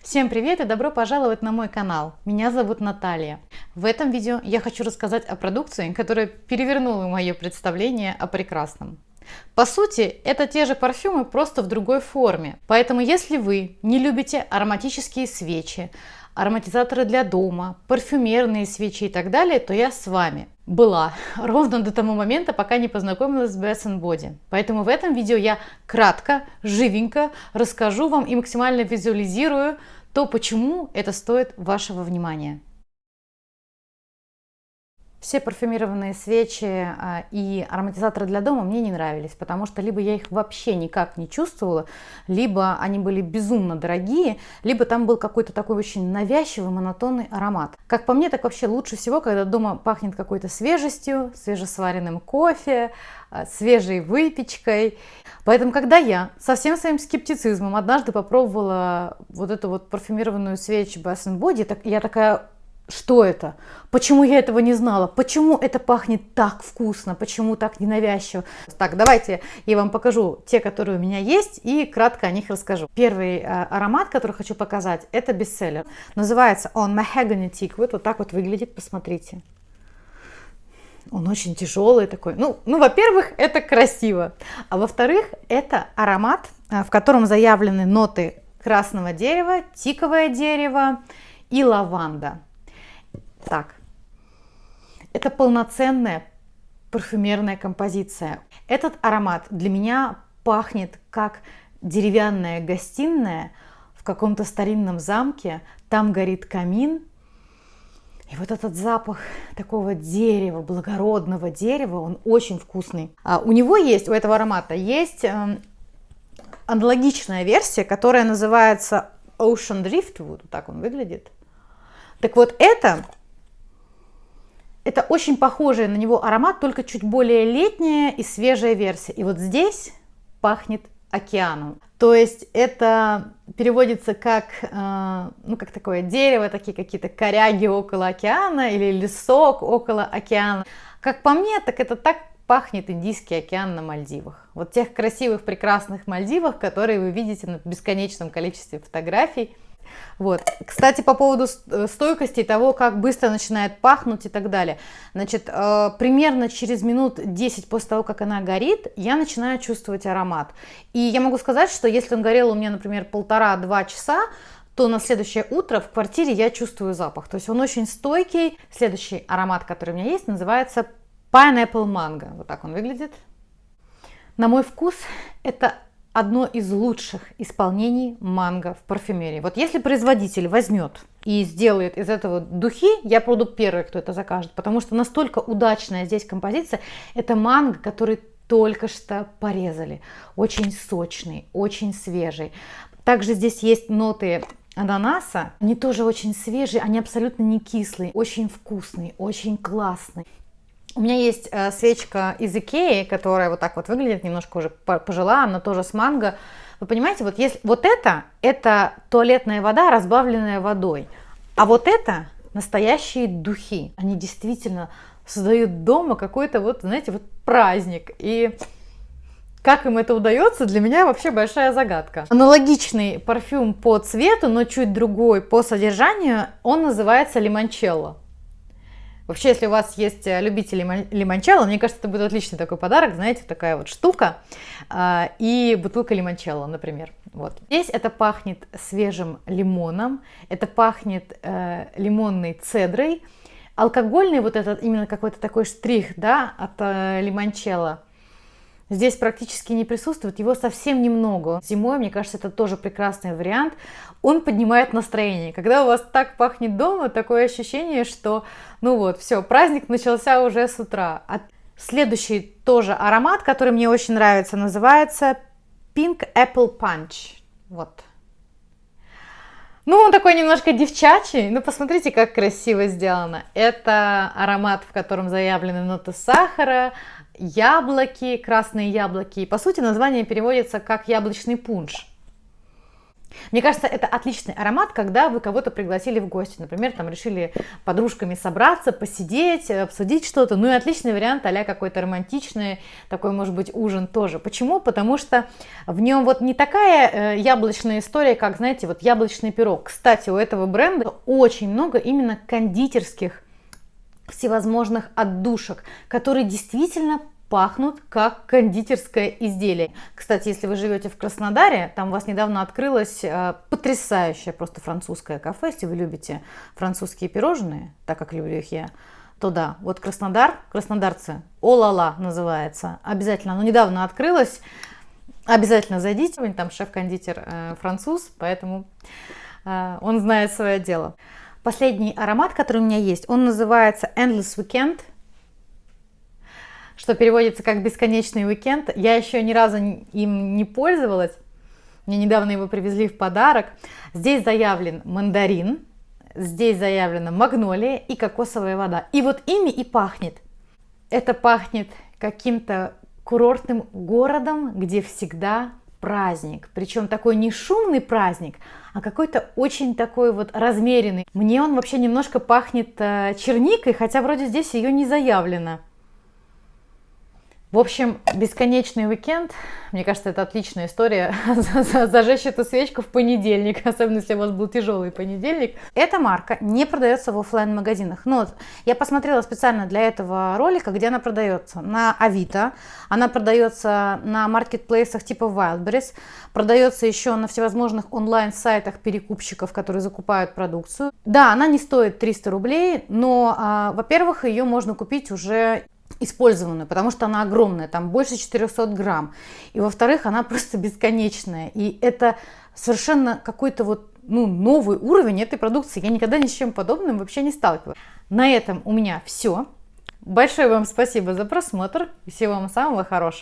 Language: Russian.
Всем привет и добро пожаловать на мой канал. Меня зовут Наталья. В этом видео я хочу рассказать о продукции, которая перевернула мое представление о прекрасном. По сути, это те же парфюмы, просто в другой форме. Поэтому, если вы не любите ароматические свечи, ароматизаторы для дома, парфюмерные свечи и так далее, то я с вами. Была ровно до того момента, пока не познакомилась с Bath & Body. Поэтому в этом видео я кратко, живенько расскажу вам и максимально визуализирую то, почему это стоит вашего внимания. Все парфюмированные свечи и ароматизаторы для дома мне не нравились, потому что либо я их вообще никак не чувствовала, либо они были безумно дорогие, либо там был какой-то такой очень навязчивый, монотонный аромат. Как по мне, так вообще лучше всего, когда дома пахнет какой-то свежестью, свежесваренным кофе, свежей выпечкой. Поэтому, когда я со всем своим скептицизмом однажды попробовала вот эту вот парфюмированную свечу Bath & Body, я такая: что это? Почему я этого не знала? Почему это пахнет так вкусно? Почему так ненавязчиво? Так, давайте я вам покажу те, которые у меня есть, и кратко о них расскажу. Первый аромат, который хочу показать, это бестселлер. Называется он Mahogany Teakwood. Вот так вот выглядит, посмотрите. Он очень тяжелый такой. Ну, во-первых, это красиво. А во-вторых, это аромат, в котором заявлены ноты красного дерева, тиковое дерево и лаванда. Так, это полноценная парфюмерная композиция. Этот аромат для меня пахнет как деревянная гостиная в каком-то старинном замке. Там горит камин. И вот этот запах такого дерева, благородного дерева, он очень вкусный. У этого аромата есть аналогичная версия, которая называется Ocean Driftwood. Вот так он выглядит. Так вот, это очень похожий на него аромат, только чуть более летняя и свежая версия. И вот здесь пахнет океаном. То есть это переводится как такое дерево, такие какие-то коряги около океана или лесок около океана. Как по мне, так это так пахнет Индийский океан на Мальдивах. Вот тех красивых, прекрасных Мальдивах, которые вы видите на бесконечном количестве фотографий. Вот. Кстати, по поводу стойкости того, как быстро начинает пахнуть и так далее. Значит, примерно через минут 10 после того, как она горит, я начинаю чувствовать аромат. И я могу сказать, что если он горел у меня, например, 1,5-2 часа, то на следующее утро в квартире я чувствую запах. То есть он очень стойкий. Следующий аромат, который у меня есть, называется Pineapple Mango. Вот так он выглядит. На мой вкус, это одно из лучших исполнений манго в парфюмерии. Вот если производитель возьмет и сделает из этого духи, я буду первой, кто это закажет, потому что настолько удачная здесь композиция. Это манго, который только что порезали. Очень сочный, очень свежий. Также здесь есть ноты ананаса. Они тоже очень свежие, они абсолютно не кислые, очень вкусные, очень классные. У меня есть свечка из Икеи, которая вот так вот выглядит, немножко уже пожила, она тоже с манго. Вы понимаете, вот это туалетная вода, разбавленная водой. А вот это настоящие духи. Они действительно создают дома какой-то праздник. И как им это удается, для меня вообще большая загадка. Аналогичный парфюм по цвету, но чуть другой по содержанию, он называется Лимончелло. Вообще, если у вас есть любители лимончелло, мне кажется, это будет отличный такой подарок, знаете, такая вот штука и бутылка лимончелло, например. Вот. Здесь это пахнет свежим лимоном, это пахнет лимонной цедрой. Алкогольный вот этот именно какой-то такой штрих, да, от лимончелло здесь практически не присутствует, его совсем немного. Зимой, мне кажется, это тоже прекрасный вариант. Он поднимает настроение. Когда у вас так пахнет дома, такое ощущение, что, все, праздник начался уже с утра. А следующий тоже аромат, который мне очень нравится, называется Pink Apple Punch. Вот. Он такой немножко девчачий, но посмотрите, как красиво сделано. Это аромат, в котором заявлены ноты сахара, яблоки, красные яблоки. И, по сути, название переводится как яблочный пунш. Мне кажется, это отличный аромат, когда вы кого-то пригласили в гости. Например, там решили подружками собраться, посидеть, обсудить что-то. Ну и отличный вариант а-ля какой-то романтичный, такой, может быть, ужин тоже. Почему? Потому что в нем вот не такая яблочная история, как, знаете, вот яблочный пирог. Кстати, у этого бренда очень много именно кондитерских всевозможных отдушек, которые действительно пахнут как кондитерское изделие. Кстати, если вы живете в Краснодаре, там у вас недавно открылось потрясающее просто французское кафе. Если вы любите французские пирожные, так как люблю их я, то да, вот Краснодар, краснодарцы, О-ла-ла называется. Обязательно, оно недавно открылось. Обязательно зайдите, там шеф-кондитер француз, поэтому он знает свое дело. Последний аромат, который у меня есть, он называется Endless Weekend, что переводится как «бесконечный уикенд». Я еще ни разу им не пользовалась. Мне недавно его привезли в подарок. Здесь заявлен мандарин, здесь заявлена магнолия и кокосовая вода. И вот ими и пахнет. Это пахнет каким-то курортным городом, где всегда праздник. Причем такой не шумный праздник, а какой-то очень такой вот размеренный. Мне он вообще немножко пахнет черникой, хотя вроде здесь ее не заявлено. В общем, бесконечный уикенд, мне кажется, это отличная история зажечь эту свечку в понедельник, особенно если у вас был тяжелый понедельник. Эта марка не продается в офлайн-магазинах, но я посмотрела специально для этого ролика, где она продается. На Авито, она продается на маркетплейсах типа Wildberries, продается еще на всевозможных онлайн-сайтах перекупщиков, которые закупают продукцию. Да, она не стоит 300 рублей, но, во-первых, ее можно купить уже использованную, потому что она огромная, там больше 400 грамм. И во-вторых, она просто бесконечная. И это совершенно какой-то вот новый уровень этой продукции. Я никогда ни с чем подобным вообще не сталкивалась. На этом у меня все. Большое вам спасибо за просмотр. Всего вам самого хорошего.